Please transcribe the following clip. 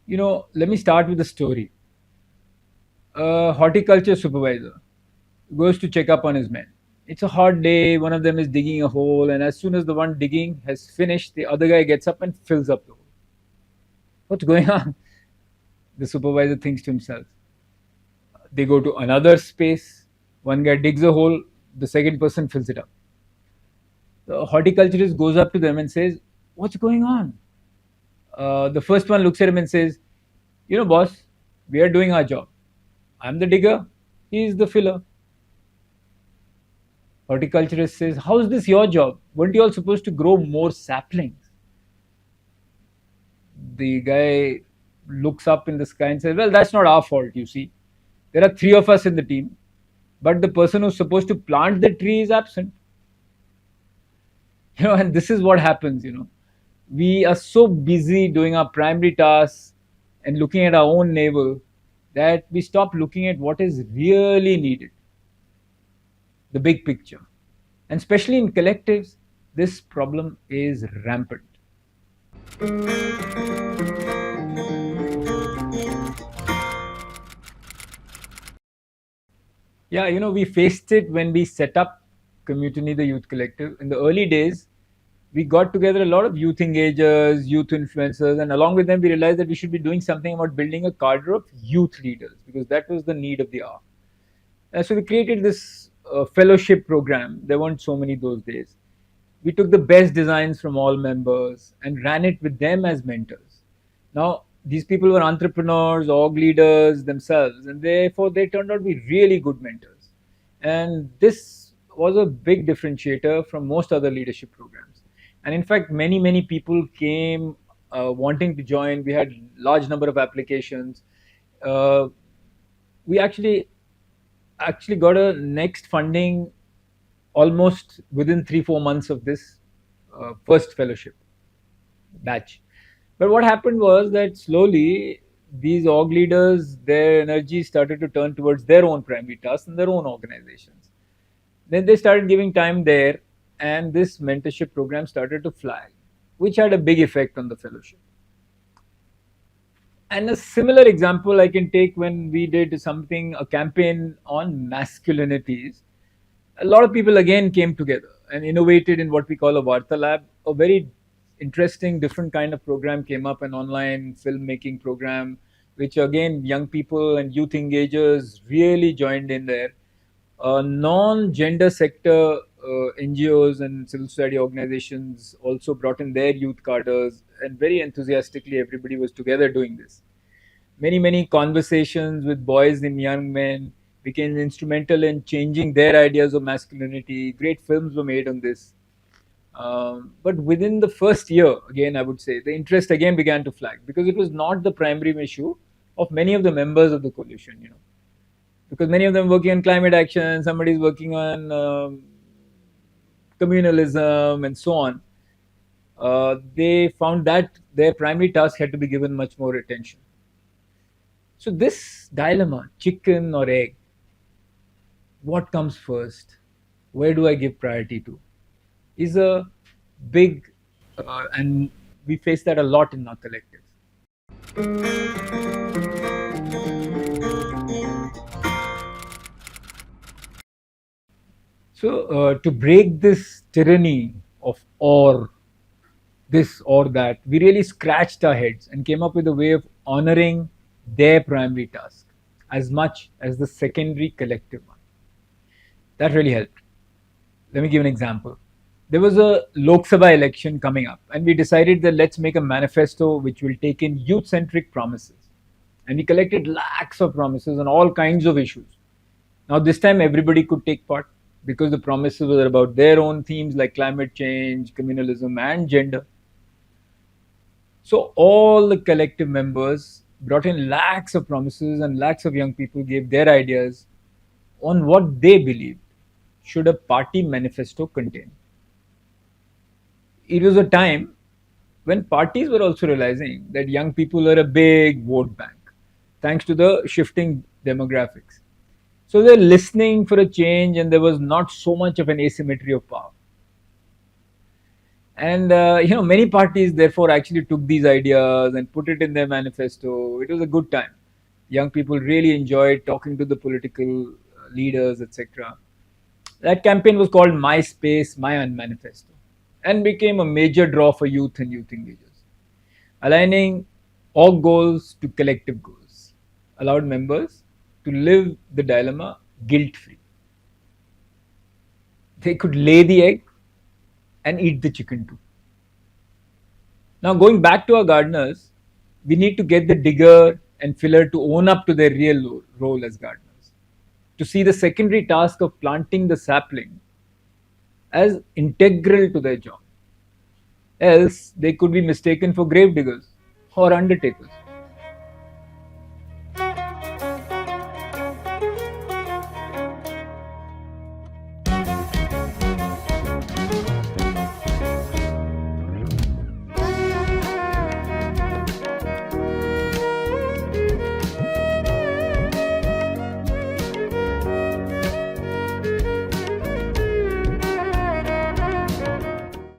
Let me start with a story. A horticulture supervisor goes to check up on his men. It's a hot day, one of them is digging a hole, and as soon as the one digging has finished, the other guy gets up and fills up the hole. What's going on? The supervisor thinks to himself. They go to another space, one guy digs a hole, the second person fills it up. The horticulturist goes up to them and says, "What's going on?" The first one looks at him and says, "Boss, we are doing our job. I'm the digger, he's the filler." Horticulturist says, "How is this your job? Weren't you all supposed to grow more saplings?" The guy looks up in the sky and says, "Well, that's not our fault, you see. There are three of us in the team, but the person who's supposed to plant the tree is absent." And this is what happens. We are so busy doing our primary tasks and looking at our own navel that we stop looking at what is really needed, the big picture. And especially in collectives, this problem is rampant. Yeah, we faced it when we set up Community the Youth Collective. In the early days, we got together a lot of youth engagers, youth influencers, and along with them, we realized that we should be doing something about building a cadre of youth leaders because that was the need of the hour. So we created this fellowship program. There weren't so many those days. We took the best designs from all members and ran it with them as mentors. Now, these people were entrepreneurs, org leaders themselves, and therefore they turned out to be really good mentors. And this was a big differentiator from most other leadership programs. And in fact, many people came wanting to join. We had large number of applications. We actually got a next funding almost within 3-4 months of this first fellowship batch. But what happened was that slowly these org leaders, their energy started to turn towards their own primary tasks and their own organizations. Then they started giving time there, and this mentorship program started to fly, which had a big effect on the fellowship. And a similar example I can take when we did a campaign on masculinities. A lot of people again came together and innovated in what we call a Varta Lab. A very interesting, different kind of program came up, an online filmmaking program, which again, young people and youth engagers really joined in there. Non-gender sector NGOs and civil society organizations also brought in their youth cadres, and very enthusiastically, everybody was together doing this. Many conversations with boys and young men became instrumental in changing their ideas of masculinity. Great films were made on this. But within the first year, again, I would say the interest again began to flag because it was not the primary issue of many of the members of the coalition. Because many of them working on climate action, somebody's working on communalism and so on. They found that their primary task had to be given much more attention. So this dilemma, chicken or egg, what comes first? Where do I give priority to? Is a big, and we face that a lot in our collectives. So to break this tyranny of or this or that, we really scratched our heads and came up with a way of honoring their primary task as much as the secondary collective one. That really helped. Let me give an example. There was a Lok Sabha election coming up, and we decided that let's make a manifesto which will take in youth-centric promises. And we collected lakhs of promises on all kinds of issues. Now, this time everybody could take part because the promises were about their own themes like climate change, communalism, and gender. So all the collective members brought in lakhs of promises, and lakhs of young people gave their ideas on what they believed should a party manifesto contain. It was a time when parties were also realizing that young people are a big vote bank, thanks to the shifting demographics. So they're listening for a change, and there was not so much of an asymmetry of power. And many parties therefore actually took these ideas and put it in their manifesto. It was a good time. Young people really enjoyed talking to the political leaders, etc. That campaign was called My Space, My Manifesto, and became a major draw for youth and youth engagers, aligning org goals to collective goals, allowed members to live the dilemma guilt free. They could lay the egg and eat the chicken too. Now, going back to our gardeners, we need to get the digger and filler to own up to their real role as gardeners, to see the secondary task of planting the sapling as integral to their job. Else, they could be mistaken for grave diggers or undertakers.